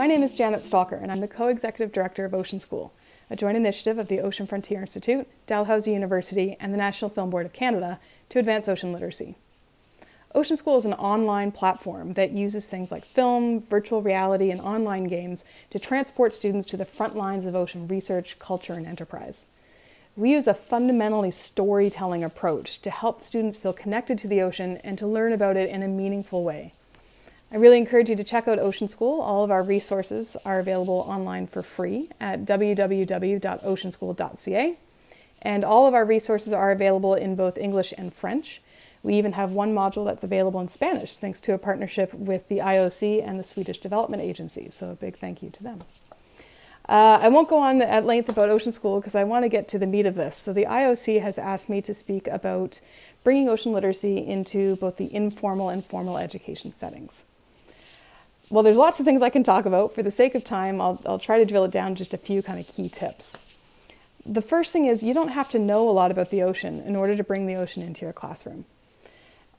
name is Janet Stalker, and I'm the co-executive director of Ocean School, a joint initiative of the Ocean Frontier Institute, Dalhousie University, and the National Film Board of Canada to advance ocean literacy. Ocean School is an online platform that uses things like film, virtual reality, and online games to transport students to the front lines of ocean research, culture, and enterprise. We use a fundamentally storytelling approach to help students feel connected to the ocean and to learn about it in a meaningful way. I really encourage you to check out Ocean School. All of our resources are available online for free at www.oceanschool.ca. And all of our resources are available in both English and French. We even have one module that's available in Spanish, thanks to a partnership with the IOC and the Swedish Development Agency. So a big thank you to them. I won't go on at length about Ocean School because I want to get to the meat of this. So the IOC has asked me to speak about bringing ocean literacy into both the informal and formal education settings. Well, there's lots of things I can talk about. For the sake of time, I'll try to drill it down to just a few kind of key tips. The first thing is you don't have to know a lot about the ocean in order to bring the ocean into your classroom.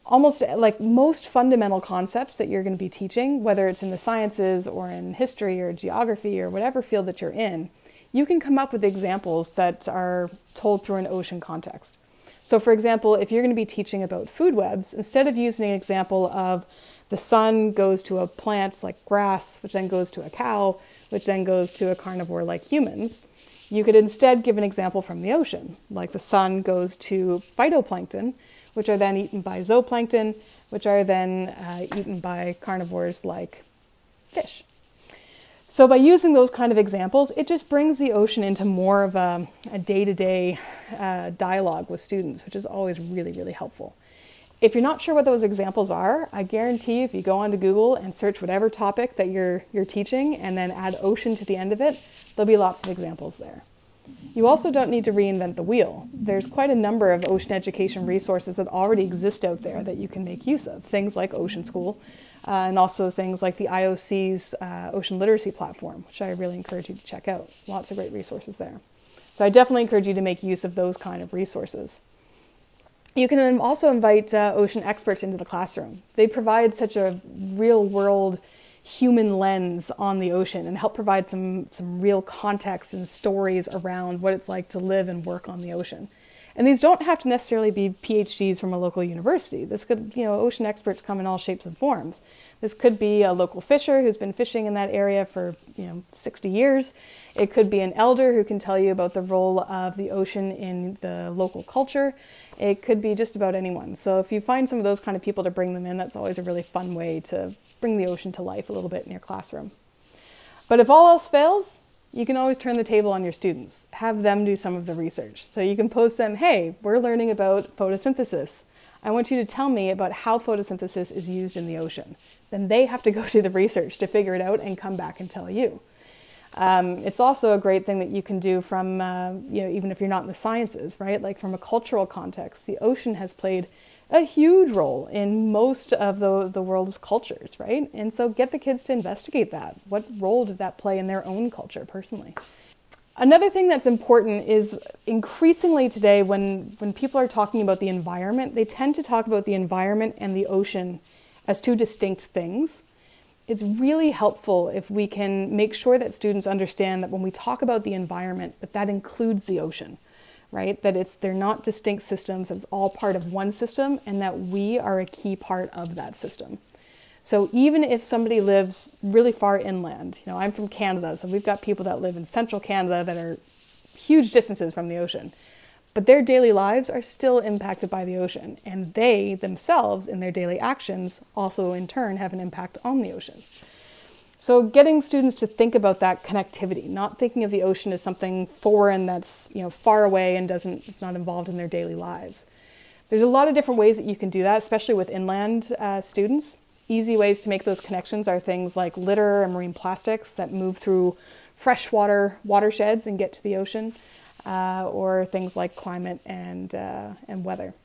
Almost like most fundamental concepts that you're going to be teaching, whether it's in the sciences or in history or geography or whatever field that you're in, you can come up with examples that are told through an ocean context. So for example, if you're going to be teaching about food webs, instead of using an example of the sun goes to a plant like grass, which then goes to a cow, which then goes to a carnivore like humans, you could instead give an example from the ocean, like the sun goes to phytoplankton, which are then eaten by zooplankton, which are then eaten by carnivores like fish. So by using those kind of examples, it just brings the ocean into more of a day-to-day dialogue with students, which is always really, really helpful. If you're not sure what those examples are, I guarantee if you go onto Google and search whatever topic that you're teaching and then add ocean to the end of it, there'll be lots of examples there. You also don't need to reinvent the wheel. There's quite a number of ocean education resources that already exist out there that you can make use of. Things like Ocean School, and also things like the IOC's Ocean Literacy Platform, which I really encourage you to check out. Lots of great resources there. So I definitely encourage you to make use of those kind of resources. You can also invite ocean experts into the classroom. They provide such a real-world human lens on the ocean and help provide some real context and stories around what it's like to live and work on the ocean. And these don't have to necessarily be PhDs from a local university. This could, ocean experts come in all shapes and forms. This could be a local fisher who's been fishing in that area for 60 years. It could be an elder who can tell you about the role of the ocean in the local culture. It could be just about anyone. So if you find some of those kind of people to bring them in, that's always a really fun way to bring the ocean to life a little bit in your classroom. But if all else fails, you can always turn the table on your students. Have them do some of the research. So you can post them, hey, we're learning about photosynthesis. I want you to tell me about how photosynthesis is used in the ocean. Then they have to go do the research to figure it out and come back and tell you. It's also a great thing that you can do from, even if you're not in the sciences, right? Like from a cultural context, the ocean has played a huge role in most of the world's cultures, right? And so get the kids to investigate that. What role did that play in their own culture personally? Another thing that's important is increasingly today when people are talking about the environment, they tend to talk about the environment and the ocean as two distinct things. It's really helpful if we can make sure that students understand that when we talk about the environment, that includes the ocean, right? That they're not distinct systems, it's all part of one system, and that we are a key part of that system. So even if somebody lives really far inland, I'm from Canada, so we've got people that live in central Canada that are huge distances from the ocean, but their daily lives are still impacted by the ocean, and they themselves in their daily actions also in turn have an impact on the ocean. So getting students to think about that connectivity, not thinking of the ocean as something foreign that's far away and it's not involved in their daily lives. There's a lot of different ways that you can do that, especially with inland students. Easy ways to make those connections are things like litter and marine plastics that move through freshwater watersheds and get to the ocean, or things like climate and weather.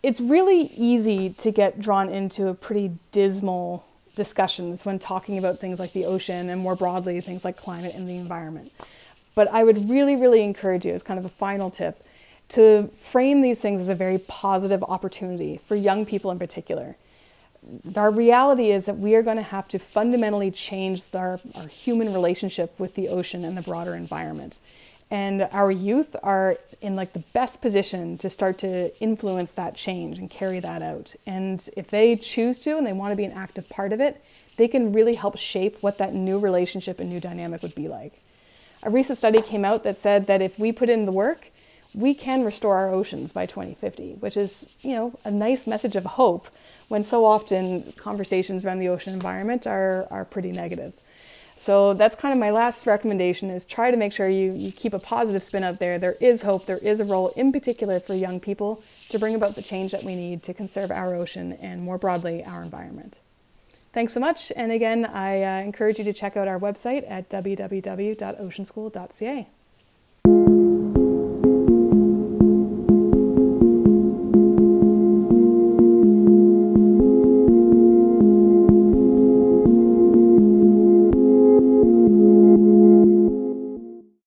It's really easy to get drawn into a pretty dismal discussions when talking about things like the ocean and more broadly things like climate and the environment. But I would really, really encourage you as kind of a final tip to frame these things as a very positive opportunity for young people in particular. our reality is that we are going to have to fundamentally change our human relationship with the ocean and the broader environment. And our youth are in like the best position to start to influence that change and carry that out. And if they choose to and they want to be an active part of it, they can really help shape what that new relationship and new dynamic would be like. A recent study came out that said that if we put in the work, we can restore our oceans by 2050, which is, you know, a nice message of hope when so often conversations around the ocean environment are pretty negative. So that's kind of my last recommendation, is try to make sure you keep a positive spin out there. There is hope, there is a role in particular for young people to bring about the change that we need to conserve our ocean and more broadly our environment. Thanks so much, and again I encourage you to check out our website at www.oceanschool.ca.